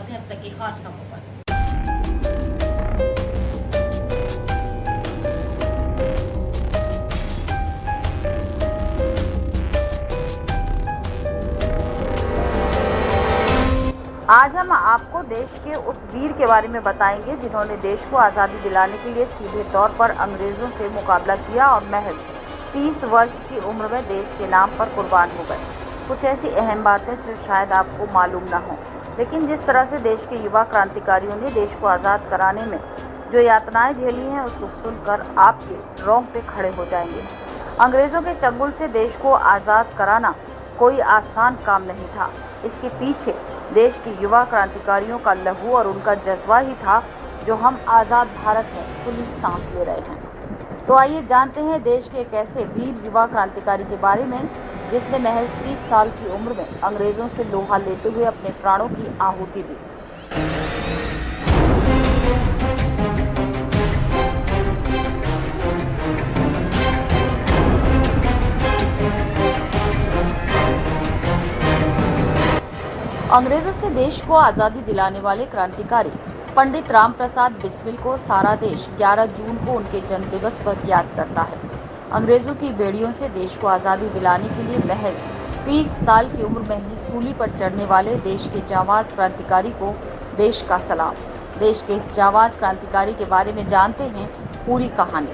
मिलते हैं अब तक की खास खबरों पर। आज हम आपको देश के उस वीर के बारे में बताएंगे जिन्होंने देश को आज़ादी दिलाने के लिए सीधे तौर पर अंग्रेजों से मुकाबला किया और महज 30 वर्ष की उम्र में देश के नाम पर कुर्बान हो गए। कुछ ऐसी अहम बातें जो शायद आपको मालूम न हो, लेकिन जिस तरह से देश के युवा क्रांतिकारियों ने देश को आज़ाद कराने में जो यातनाएं झेली हैं, उसको सुनकर आपके रोंगटे खड़े हो जाएंगे। अंग्रेजों के चंगुल से देश को आज़ाद कराना कोई आसान काम नहीं था। इसके पीछे देश के युवा क्रांतिकारियों का लहू और उनका जज्बा ही था जो हम आज़ाद भारत में खुली सांस ले रहे हैं। तो आइए जानते हैं देश के एक ऐसे वीर युवा क्रांतिकारी के बारे में जिसने महज 30 साल की उम्र में अंग्रेजों से लोहा लेते हुए अपने प्राणों की आहुति दी। अंग्रेजों से देश को आज़ादी दिलाने वाले क्रांतिकारी पंडित राम प्रसाद बिस्मिल को सारा देश 11 जून को उनके जन्म दिवस पर याद करता है। अंग्रेजों की बेड़ियों से देश को आज़ादी दिलाने के लिए महज 30 साल की उम्र में ही सूली पर चढ़ने वाले देश के जांबाज क्रांतिकारी को देश का सलाम। देश के इस जांबाज क्रांतिकारी के बारे में जानते हैं पूरी कहानी।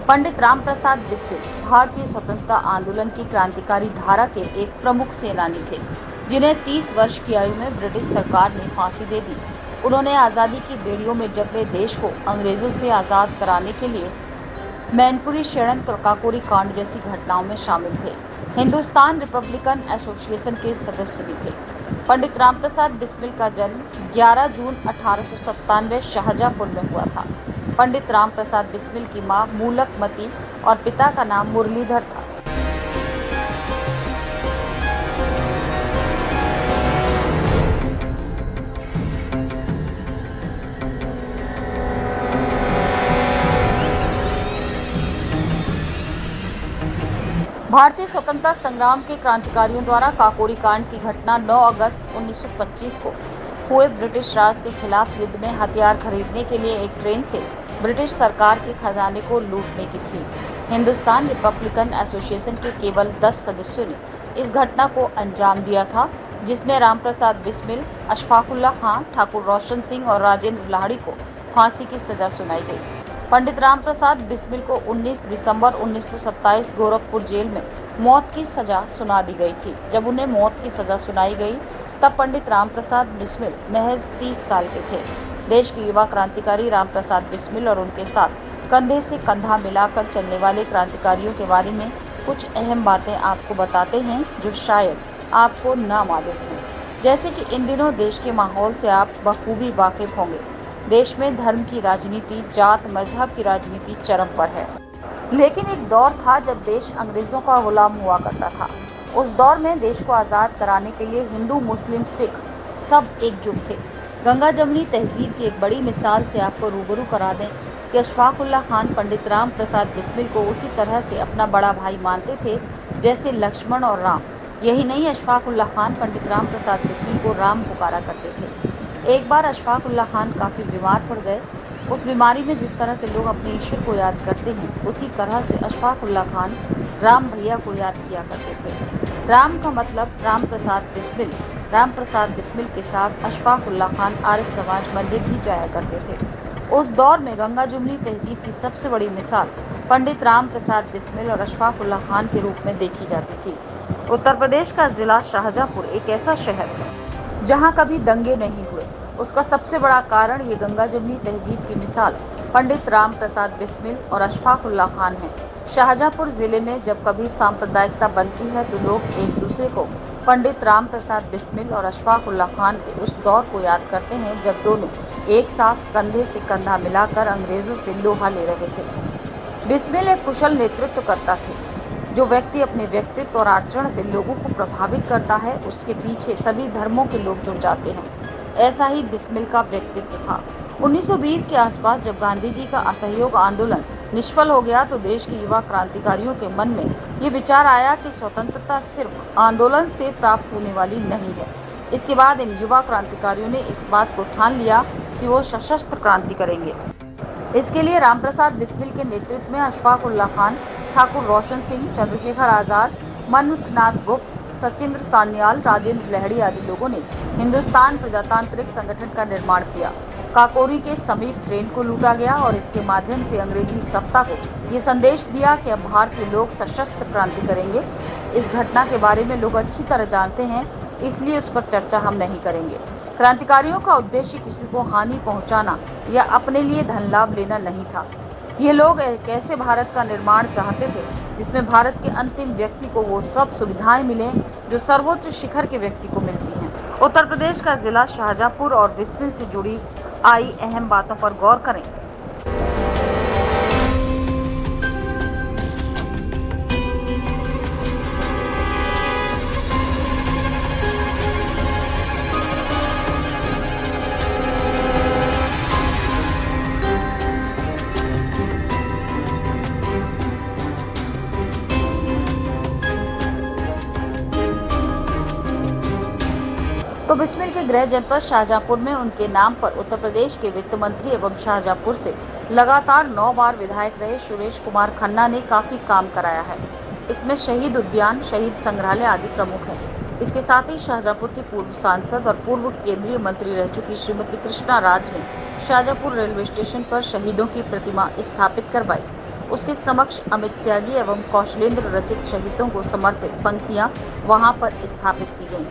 पंडित राम प्रसाद बिस्मिल भारतीय स्वतंत्रता आंदोलन की क्रांतिकारी धारा के एक प्रमुख सेनानी थे, जिन्हें 30 वर्ष की आयु में ब्रिटिश सरकार ने फांसी दे दी। उन्होंने आज़ादी की बेड़ियों में जकड़े देश को अंग्रेजों से आज़ाद कराने के लिए मैनपुरी षड्यंत्र और काकोरी कांड जैसी घटनाओं में शामिल थे। हिंदुस्तान रिपब्लिकन एसोसिएशन के सदस्य भी थे। पंडित राम प्रसाद बिस्मिल का जन्म 11 जून 1897 शाहजहाँपुर में हुआ था। पंडित राम प्रसाद बिस्मिल की मां मूलकमती और पिता का नाम मुरलीधर था। भारतीय स्वतंत्रता संग्राम के क्रांतिकारियों द्वारा काकोरी कांड की घटना 9 अगस्त 1925 को हुए ब्रिटिश राज के खिलाफ युद्ध में हथियार खरीदने के लिए एक ट्रेन से ब्रिटिश सरकार के खजाने को लूटने की थी। हिंदुस्तान रिपब्लिकन एसोसिएशन के केवल 10 सदस्यों ने इस घटना को अंजाम दिया था, जिसमें राम प्रसाद बिस्मिल, अशफाकुल्लाह खां, ठाकुर रोशन सिंह और राजेंद्र लाहिड़ी को फांसी की सजा सुनाई गई। पंडित राम प्रसाद बिस्मिल को 19 दिसंबर 1927 गोरखपुर जेल में मौत की सजा सुना दी गई थी। जब उन्हें मौत की सजा सुनाई गई तब पंडित राम प्रसाद बिस्मिल महज 30 साल के थे। देश के युवा क्रांतिकारी राम प्रसाद बिस्मिल और उनके साथ कंधे से कंधा मिलाकर चलने वाले क्रांतिकारियों के बारे में कुछ अहम बातें आपको बताते हैं जो शायद आपको ना मालूम हो। जैसे कि इन दिनों देश के माहौल से आप बखूबी वाकिफ होंगे। देश में धर्म की राजनीति, जात मजहब की राजनीति चरम पर है। लेकिन एक दौर था जब देश अंग्रेजों का गुलाम हुआ करता था। उस दौर में देश को आज़ाद कराने के लिए हिंदू, मुस्लिम, सिख सब एकजुट थे। गंगा जमुनी तहजीब की एक बड़ी मिसाल से आपको रूबरू करा दें कि अशफाकुल्लाह खान पंडित राम प्रसाद बिस्मिल को उसी तरह से अपना बड़ा भाई मानते थे जैसे लक्ष्मण और राम। यही नहीं, अशफाकुल्लाह खान पंडित राम प्रसाद बिस्मिल को राम पुकारा करते थे। एक बार अशफाकुल्लाह खान काफ़ी बीमार पड़ गए। उस बीमारी में जिस तरह से लोग अपने ईश्वर को याद करते हैं, उसी तरह से अशफाकुल्लाह खान राम भैया को याद किया करते थे। राम का मतलब राम प्रसाद बिस्मिल। राम प्रसाद बिस्मिल के साथ अशफाकुल्लाह खान आर्य समाज मंदिर भी जाया करते थे। उस दौर में गंगा जमुनी तहजीब की सबसे बड़ी मिसाल पंडित राम प्रसाद बिस्मिल और अशफाकुल्लाह खान के रूप में देखी जाती थी। उत्तर प्रदेश का जिला शाहजहाँपुर एक ऐसा शहर है जहाँ कभी दंगे नहीं हुए। उसका सबसे बड़ा कारण ये गंगा जमुनी तहजीब की मिसाल पंडित राम प्रसाद बिस्मिल और अशफाकुल्लाह खान है। शाहजहाँपुर जिले में जब कभी सांप्रदायिकता बनती है तो लोग एक दूसरे को पंडित राम प्रसाद बिस्मिल और अशफाकुल्लाह खान के उस दौर को याद करते हैं जब दोनों एक साथ कंधे से कंधा मिलाकर अंग्रेजों से लोहा ले रहे थे। बिस्मिल एक कुशल नेतृत्वकर्ता थे। जो व्यक्ति अपने व्यक्तित्व और आचरण से लोगों को प्रभावित करता है, उसके पीछे सभी धर्मों के लोग जुड़ जाते हैं। ऐसा ही बिस्मिल का व्यक्तित्व था। 1920 के आसपास जब गांधी जी का असहयोग आंदोलन निष्फल हो गया तो देश के युवा क्रांतिकारियों के मन में ये विचार आया कि स्वतंत्रता सिर्फ आंदोलन से प्राप्त होने वाली नहीं है, इसके बाद इन युवा क्रांतिकारियों ने इस बात को ठान लिया कि वो सशस्त्र क्रांति करेंगे। इसके लिए रामप्रसाद बिस्मिल के नेतृत्व में अशफाक उल्लाह खान, ठाकुर रोशन सिंह, चंद्रशेखर आजाद, मन्मथनाथ गुप्त, सचिंद्र सान्याल, राजेंद्र लहड़ी आदि लोगों ने हिंदुस्तान प्रजातांत्रिक संगठन का निर्माण किया। काकोरी के समीप ट्रेन को लूटा गया और इसके माध्यम से अंग्रेजी सत्ता को ये संदेश दिया कि अब भारतीय लोग सशस्त्र क्रांति करेंगे। इस घटना के बारे में लोग अच्छी तरह जानते हैं, इसलिए उस पर चर्चा हम नहीं करेंगे। क्रांतिकारियों का उद्देश्य किसी को हानि पहुंचाना या अपने लिए धन लाभ लेना नहीं था। ये लोग एक ऐसे भारत का निर्माण चाहते थे जिसमें भारत के अंतिम व्यक्ति को वो सब सुविधाएं मिलें जो सर्वोच्च शिखर के व्यक्ति को मिलती हैं। उत्तर प्रदेश का जिला शाहजहाँपुर और बिस्मिल से जुड़ी आई अहम बातों पर गौर करें। तो बिस्मिल के गृह जनपद शाहजहाँपुर में उनके नाम पर उत्तर प्रदेश के वित्त मंत्री एवं शाहजहाँपुर से लगातार 9 बार विधायक रहे सुरेश कुमार खन्ना ने काफी काम कराया है। इसमें शहीद उद्यान, शहीद संग्रहालय आदि प्रमुख हैं। इसके साथ ही शाहजहाँपुर की पूर्व सांसद और पूर्व केंद्रीय मंत्री रह चुकी श्रीमती कृष्णा राज ने शाहजहाँपुर रेलवे स्टेशन पर शहीदों की प्रतिमा स्थापित करवाई। उसके समक्ष अमित त्यागी एवं कौशलेंद्र रचित शहीदों को समर्पित पंक्तियां वहां पर स्थापित की गईं।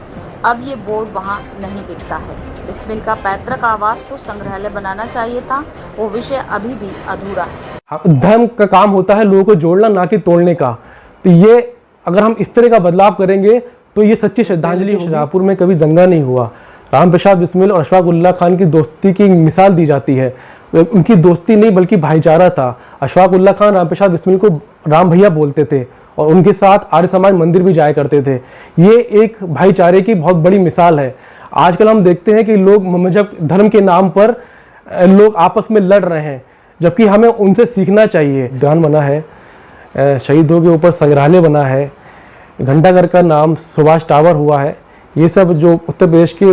अब ये बोर्ड वहां नहीं दिखता है। बिस्मिल का पैतृक आवास को संग्रहालय बनाना चाहिए था, वो विषय अभी भी अधूरा है। धर्म का काम होता है लोगों को जोड़ना, ना कि तोड़ने का। तो ये अगर हम इस तरह का बदलाव करेंगे तो ये सच्ची श्रद्धांजलि होगी। शाहजहाँपुर में कभी दंगा नहीं हुआ। रामप्रसाद बिस्मिल और अशफाक उल्लाह खान की दोस्ती की मिसाल दी जाती है। उनकी दोस्ती नहीं बल्कि भाईचारा था। अशफाक उल्लाह खान रामप्रसाद बिस्मिल को राम भैया बोलते थे और उनके साथ आर्य समाज मंदिर भी जाया करते थे। ये एक भाईचारे की बहुत बड़ी मिसाल है। आजकल हम देखते हैं कि लोग मजहब धर्म के नाम पर लोग आपस में लड़ रहे हैं, जबकि हमें उनसे सीखना चाहिए। उद्यान बना है, शहीदों के ऊपर संग्रहालय बना है, घंटाघर का नाम सुभाष टावर हुआ है। ये सब जो उत्तर प्रदेश के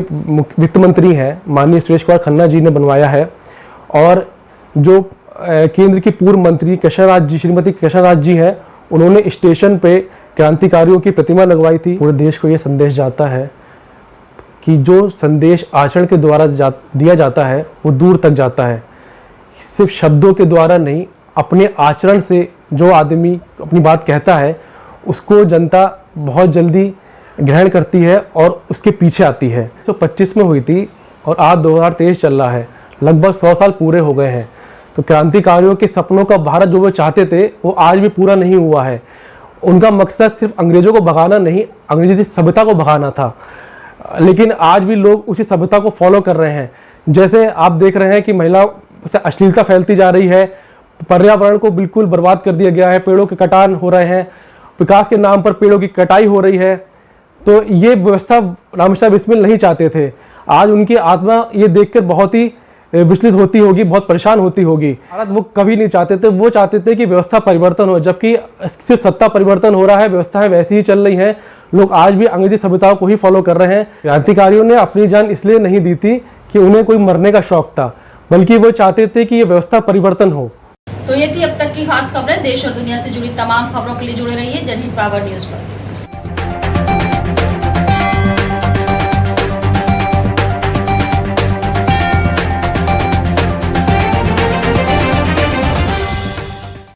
वित्त मंत्री हैं माननीय सुरेश कुमार खन्ना जी ने बनवाया है। और जो केंद्र की पूर्व मंत्री श्रीमती कृष्णा राज जी हैं, उन्होंने स्टेशन पे क्रांतिकारियों की प्रतिमा लगवाई थी। पूरे देश को ये संदेश जाता है कि जो संदेश आचरण के द्वारा दिया जाता है वो दूर तक जाता है। सिर्फ शब्दों के द्वारा नहीं, अपने आचरण से जो आदमी अपनी बात कहता है उसको जनता बहुत जल्दी ग्रहण करती है और उसके पीछे आती है। 1925 में हुई थी और आज 2023 चल रहा है, लगभग 100 साल पूरे हो गए हैं। तो क्रांतिकारियों के सपनों का भारत जो वो चाहते थे वो आज भी पूरा नहीं हुआ है। उनका मकसद सिर्फ अंग्रेजों को भगाना नहीं, अंग्रेजी सभ्यता को भगाना था। लेकिन आज भी लोग उसी सभ्यता को फॉलो कर रहे हैं। जैसे आप देख रहे हैं कि महिला से अश्लीलता फैलती जा रही है, पर्यावरण को बिल्कुल बर्बाद कर दिया गया है, पेड़ों के कटान हो रहे हैं, विकास के नाम पर पेड़ों की कटाई हो रही है। तो ये व्यवस्था रामप्रसाद बिस्मिल नहीं चाहते थे। आज उनकी आत्मा ये देखकर बहुत ही विचलित होती होगी, बहुत परेशान होती होगी। भारत वो कभी नहीं चाहते थे। वो चाहते थे कि व्यवस्था परिवर्तन हो, जबकि सिर्फ सत्ता परिवर्तन हो रहा है, व्यवस्थाएं वैसी ही चल रही हैं। लोग आज भी अंग्रेजी सभ्यताओं को ही फॉलो कर रहे हैं। क्रांतिकारियों ने अपनी जान इसलिए नहीं दी थी कि उन्हें कोई मरने का शौक था, बल्कि वो चाहते थे कि ये व्यवस्था परिवर्तन हो। तो ये थी अब तक की खास खबरें। देश और दुनिया से जुड़ी तमाम खबरों के लिए जुड़े रहिए जनहित पावर न्यूज पर।